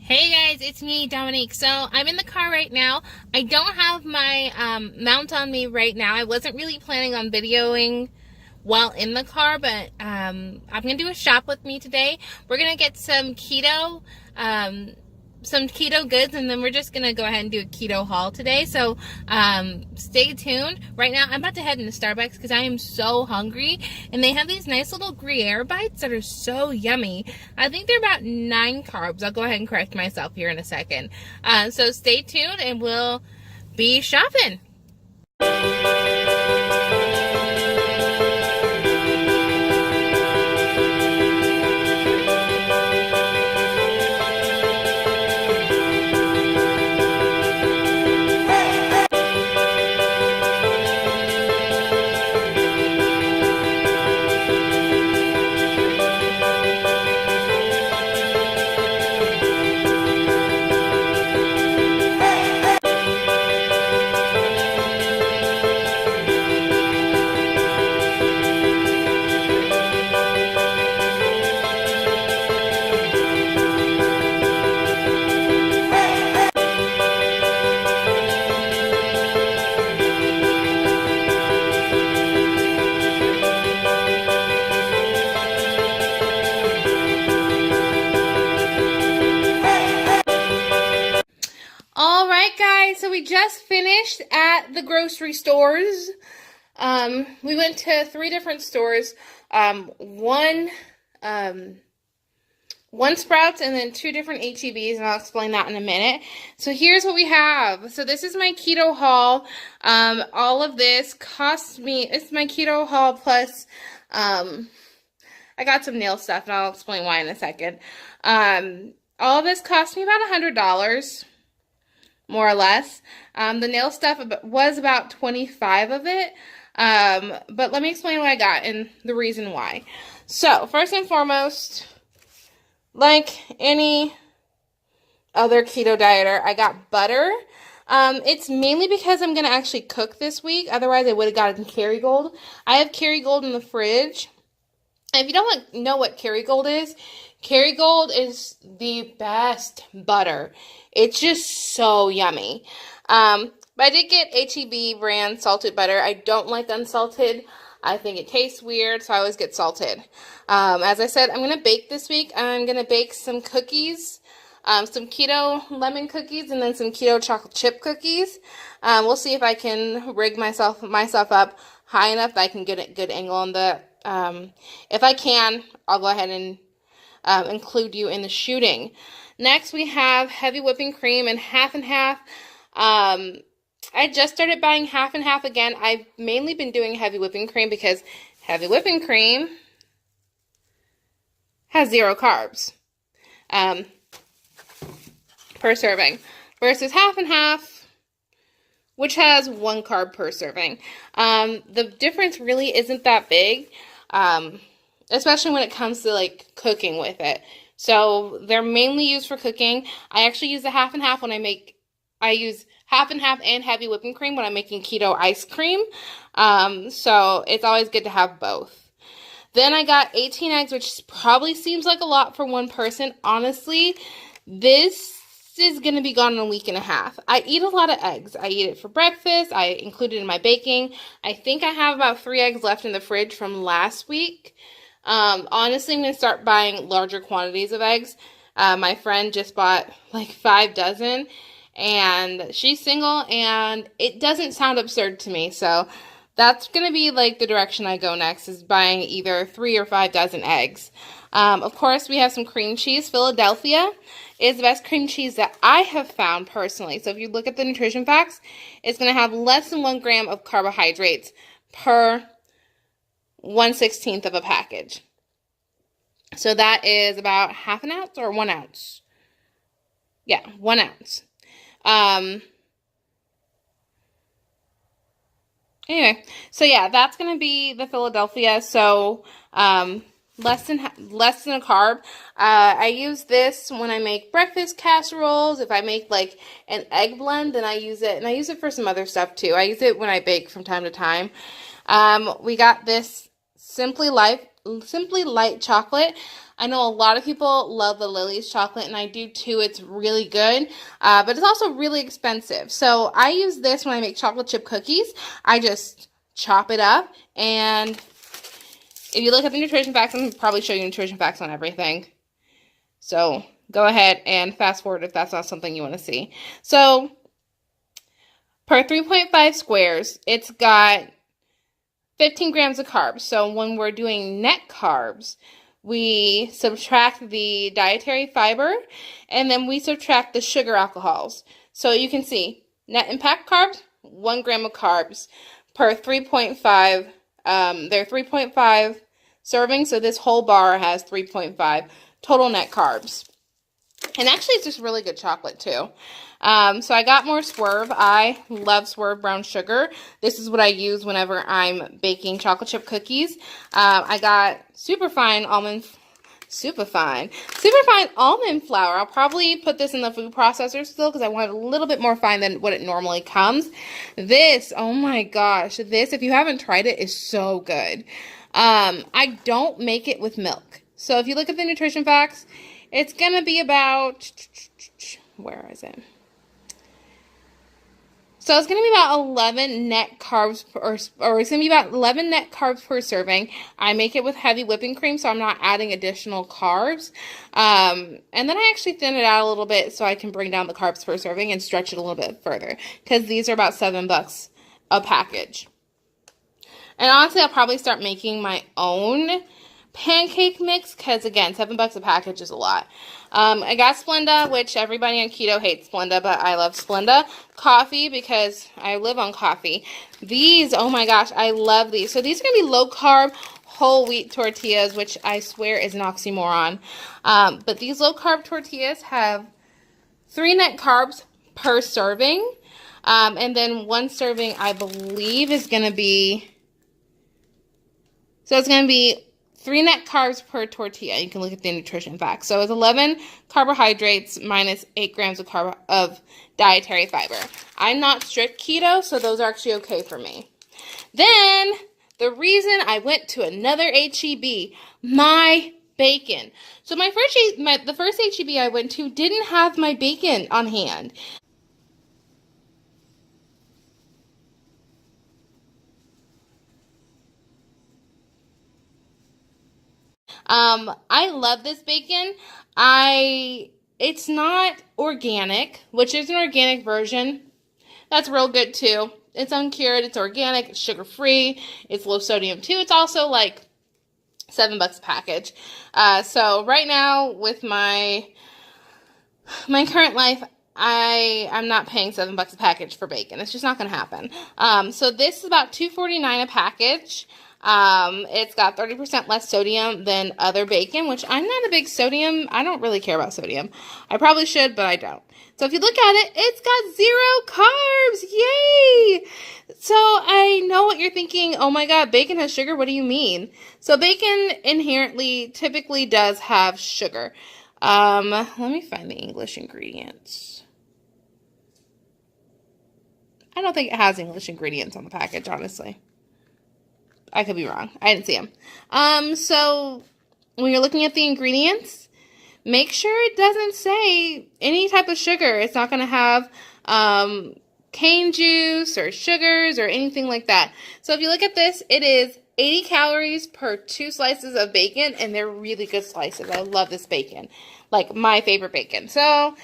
Hey guys, it's me, Dominique. So I'm in the car right now. I don't have my mount on me right now. I wasn't really planning on videoing while in the car, but I'm gonna do a shop with me today. We're gonna get some keto goods, and then we're just gonna go ahead and do a keto haul today. So stay tuned. Right now I'm about to head into Starbucks because I am so hungry, and they have these nice little Gruyere bites that are so yummy. I think they're about 9 carbs. I'll go ahead and correct myself here in a second. So stay tuned and we'll be shopping. All right, guys, so we just finished at the grocery stores. We went to 3 different stores, one Sprouts and then 2 different HEBs, and I'll explain that in a minute. So here's what we have. So this is my keto haul. All of this cost me, it's my keto haul plus, I got some nail stuff, and I'll explain why in a second. All of this cost me about $100. More or less. The nail stuff was about 25 of it. But let me explain what I got and the reason why. So, first and foremost, like any other keto dieter, I got butter. It's mainly because I'm going to actually cook this week. Otherwise, I would have gotten Kerrygold. I have Kerrygold in the fridge. And if you don't know what Kerrygold is the best butter. It's just so yummy. But I did get HEB brand salted butter. I don't like unsalted. I think it tastes weird, so I always get salted. As I said, I'm going to bake this week. I'm going to bake some cookies, some keto lemon cookies, and then some keto chocolate chip cookies. We'll see if I can rig myself up high enough that I can get a good angle on the. If I can, I'll go ahead and include you in the shooting. Next, we have heavy whipping cream and half and half. I just started buying half and half again. I've mainly been doing heavy whipping cream because heavy whipping cream has 0 carbs per serving versus half and half, which has 1 carb per serving. The difference really isn't that big, especially when it comes to like cooking with it. So they're mainly used for cooking. I actually use the half and half when I use half and half and heavy whipping cream when I'm making keto ice cream. So it's always good to have both. Then I got 18 eggs, which probably seems like a lot for one person. Honestly, this is going to be gone in a week and a half. I eat a lot of eggs. I eat it for breakfast. I include it in my baking. I think I have about 3 eggs left in the fridge from last week. Honestly, I'm going to start buying larger quantities of eggs. My friend just bought like 5 dozen, and she's single, and it doesn't sound absurd to me. So that's going to be like the direction I go next, is buying either 3 or 5 dozen eggs. Of course, we have some cream cheese. Philadelphia is the best cream cheese that I have found personally. So if you look at the nutrition facts, it's going to have less than 1 gram of carbohydrates per 1/16 of a package. So that is about half an ounce or 1 ounce. Yeah, 1 ounce. Anyway, so yeah, that's going to be the Philadelphia. So, less than a carb. I use this when I make breakfast casseroles. If I make like an egg blend, then I use it, and I use it for some other stuff too. I use it when I bake from time to time. We got this Simply Light chocolate. I know a lot of people love the Lily's chocolate, and I do too. It's really good, but it's also really expensive. So I use this when I make chocolate chip cookies. I just chop it up, and if you look at the nutrition facts, I'm going to probably show you nutrition facts on everything. So go ahead and fast forward if that's not something you want to see. So per 3.5 squares, it's got 15 grams of carbs. So when we're doing net carbs, we subtract the dietary fiber, and then we subtract the sugar alcohols. So you can see net impact carbs, 1 gram of carbs per 3.5. They're 3.5 servings, so this whole bar has 3.5 total net carbs. And actually, it's just really good chocolate, too. So I got more Swerve. I love Swerve brown sugar. This is what I use whenever I'm baking chocolate chip cookies. I got superfine almond flour. I'll probably put this in the food processor still because I want it a little bit more fine than what it normally comes. This, oh my gosh, this, if you haven't tried it, is so good. I don't make it with milk. So if you look at the nutrition facts, it's going to be about, where is it? So it's going to be about 11 net carbs, or it's going to be about 11 net carbs per serving. I make it with heavy whipping cream, so I'm not adding additional carbs. And then I actually thin it out a little bit so I can bring down the carbs per serving and stretch it a little bit further, because these are about $7 a package. And honestly, I'll probably start making my own pancake mix, because again, $7 a package is a lot. I got Splenda, which everybody on keto hates Splenda, but I love Splenda. Coffee, because I live on coffee. These, oh my gosh, I love these. So these are going to be low carb whole wheat tortillas, which I swear is an oxymoron. But these low carb tortillas have 3 net carbs per serving. And then 1 serving, I believe, is going to be, so it's going to be 3 net carbs per tortilla. You can look at the nutrition facts. So it's 11 carbohydrates minus 8 grams of dietary fiber. I'm not strict keto, so those are actually okay for me. Then, the reason I went to another HEB, my bacon. So the first HEB I went to didn't have my bacon on hand. I love this bacon. It's not organic, which is an organic version. That's real good too. It's uncured, it's organic, it's sugar-free, it's low sodium too. It's also like $7 a package. So right now with my current life, I'm not paying $7 a package for bacon. It's just not going to happen. So this is about $2.49 a package. It's got 30% less sodium than other bacon, which I'm not a big sodium. I don't really care about sodium. I probably should, but I don't. So if you look at it, it's got 0 carbs. Yay! So I know what you're thinking. Oh my God, bacon has sugar. What do you mean? So bacon inherently typically does have sugar. Let me find the English ingredients. I don't think it has English ingredients on the package, honestly. I could be wrong. I didn't see them. So when you're looking at the ingredients, make sure it doesn't say any type of sugar. It's not going to have cane juice or sugars or anything like that. So if you look at this, it is 80 calories per 2 slices of bacon, and they're really good slices. I love this bacon. Like, my favorite bacon. So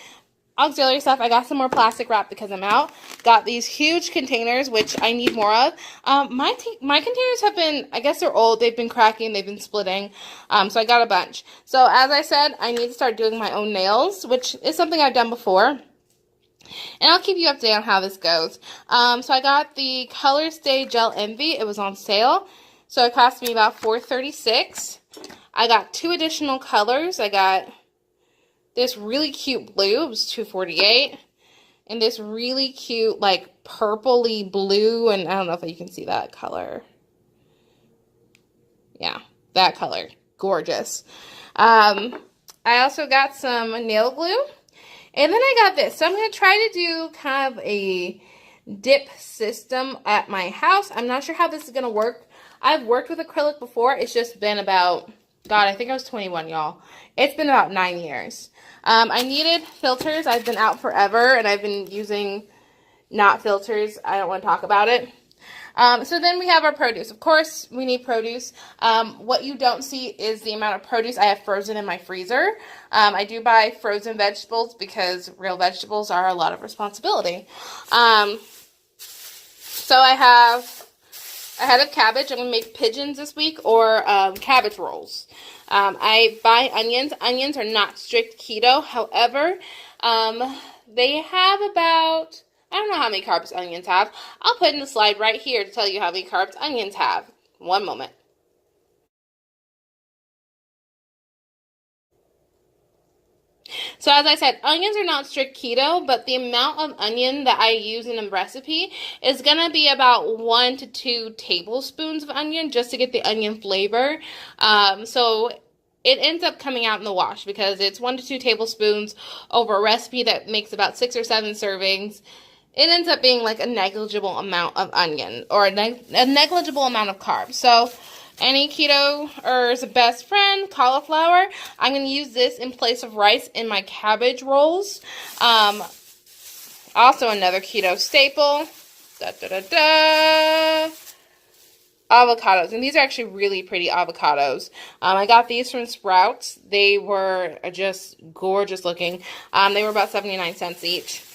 auxiliary stuff, I got some more plastic wrap because I'm out. Got these huge containers, which I need more of. My containers have been, I guess they're old. They've been cracking. They've been splitting. So I got a bunch. So as I said, I need to start doing my own nails, which is something I've done before. And I'll keep you updated on how this goes. So I got the Color Stay Gel Envy. It was on sale. So it cost me about $4.36. I got 2 additional colors. I got this really cute blue, it was $2.48, and this really cute, like, purpley blue, and I don't know if you can see that color. Yeah, that color. Gorgeous. I also got some nail glue, and then I got this. So I'm going to try to do kind of a dip system at my house. I'm not sure how this is going to work. I've worked with acrylic before. It's just been about God, I think I was 21, y'all. It's been about 9 years. I needed filters. I've been out forever, and I've been using not filters. I don't want to talk about it. So then we have our produce. Of course, we need produce. What you don't see is the amount of produce I have frozen in my freezer. I do buy frozen vegetables because real vegetables are a lot of responsibility. So I have a head of cabbage. I'm going to make pigeons this week, or cabbage rolls. I buy onions. Onions are not strict keto. However, they have about, I don't know how many carbs onions have. I'll put in the slide right here to tell you how many carbs onions have. One moment. So as I said, onions are not strict keto, but the amount of onion that I use in a recipe is going to be about 1 to 2 tablespoons of onion just to get the onion flavor. So it ends up coming out in the wash because it's 1 to 2 tablespoons over a recipe that makes about 6 or 7 servings. It ends up being like a negligible amount of onion, or a negligible amount of carbs. So any keto-er's best friend, cauliflower. I'm going to use this in place of rice in my cabbage rolls. Also another keto staple. Avocados. And these are actually really pretty avocados. I got these from Sprouts. They were just gorgeous looking. They were about 79 cents each.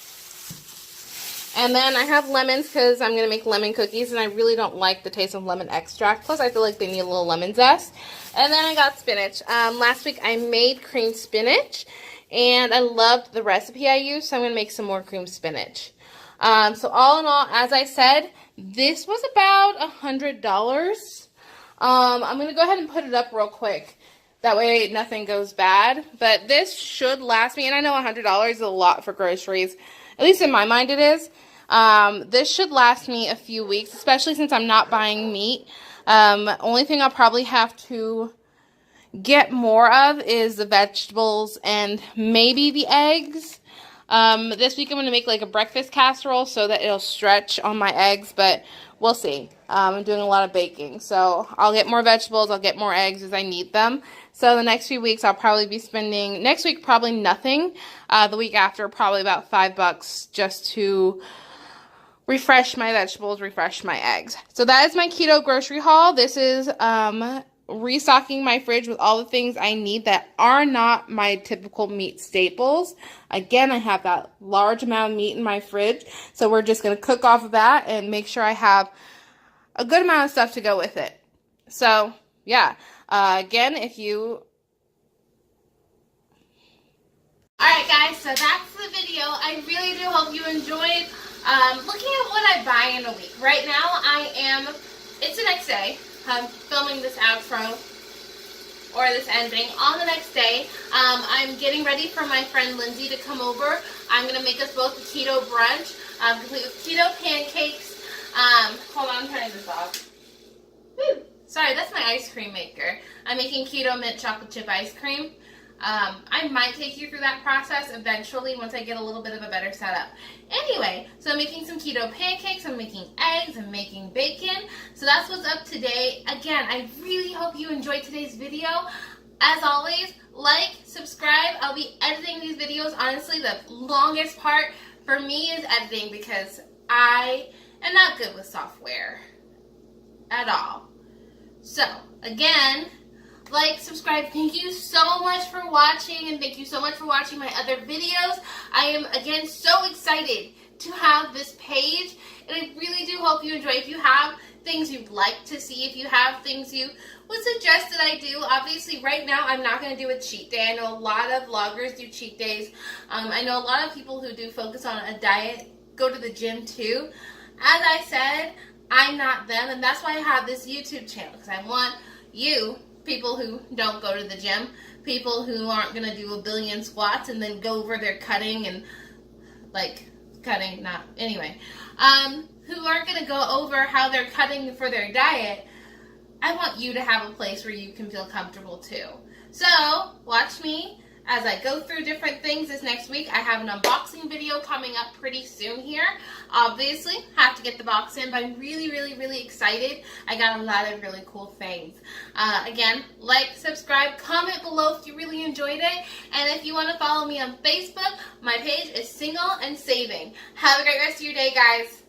And then I have lemons because I'm going to make lemon cookies, and I really don't like the taste of lemon extract. Plus, I feel like they need a little lemon zest. And then I got spinach. Last week, I made cream spinach, and I loved the recipe I used, so I'm going to make some more cream spinach. So all in all, as I said, this was about $100. I'm going to go ahead and put it up real quick. That way, nothing goes bad. But this should last me, and I know $100 is a lot for groceries. At least in my mind it is. This should last me a few weeks, especially since I'm not buying meat. Only thing I'll probably have to get more of is the vegetables and maybe the eggs. This week I'm going to make like a breakfast casserole so that it'll stretch on my eggs, but we'll see. I'm doing a lot of baking, so I'll get more vegetables, I'll get more eggs as I need them. So the next few weeks I'll probably be spending, next week probably nothing, the week after probably about $5 just to refresh my vegetables, refresh my eggs. So that is my keto grocery haul. This is restocking my fridge with all the things I need that are not my typical meat staples. Again, I have that large amount of meat in my fridge, so we're just going to cook off of that and make sure I have a good amount of stuff to go with it. So, yeah. Again, if you... Alright guys, so that's the video. I really do hope you enjoyed looking at what I buy in a week. Right now, it's the next day. I'm filming this outro, or this ending, on the next day. I'm getting ready for my friend Lindsay to come over. I'm going to make us both a keto brunch, complete with keto pancakes. Hold on, I'm turning this off. Woo! Sorry, that's my ice cream maker. I'm making keto mint chocolate chip ice cream. I might take you through that process eventually once I get a little bit of a better setup. Anyway, so I'm making some keto pancakes, I'm making eggs, I'm making bacon. So that's what's up today. Again, I really hope you enjoyed today's video. As always, like, subscribe. I'll be editing these videos. Honestly, the longest part for me is editing because I am not good with software at all. So, again, like, subscribe. Thank you so much for watching, and thank you so much for watching my other videos. I am, again, so excited to have this page, and I really do hope you enjoy. If you have things you'd like to see, if you have things you would suggest that I do, obviously right now I'm not going to do a cheat day. I know a lot of vloggers do cheat days. I know a lot of people who do focus on a diet go to the gym too. As I said, I'm not them, and that's why I have this YouTube channel, because I want you, people who don't go to the gym, people who aren't going to do a billion squats and then go over their cutting and, like, cutting, not, anyway, who aren't going to go over how they're cutting for their diet. I want you to have a place where you can feel comfortable too. So, watch me as I go through different things this next week. I have an unboxing video coming up pretty soon here. Obviously, have to get the box in, but I'm really, really, really excited. I got a lot of really cool things. Again, like, subscribe, comment below if you really enjoyed it. And if you want to follow me on Facebook, my page is Single and Saving. Have a great rest of your day, guys.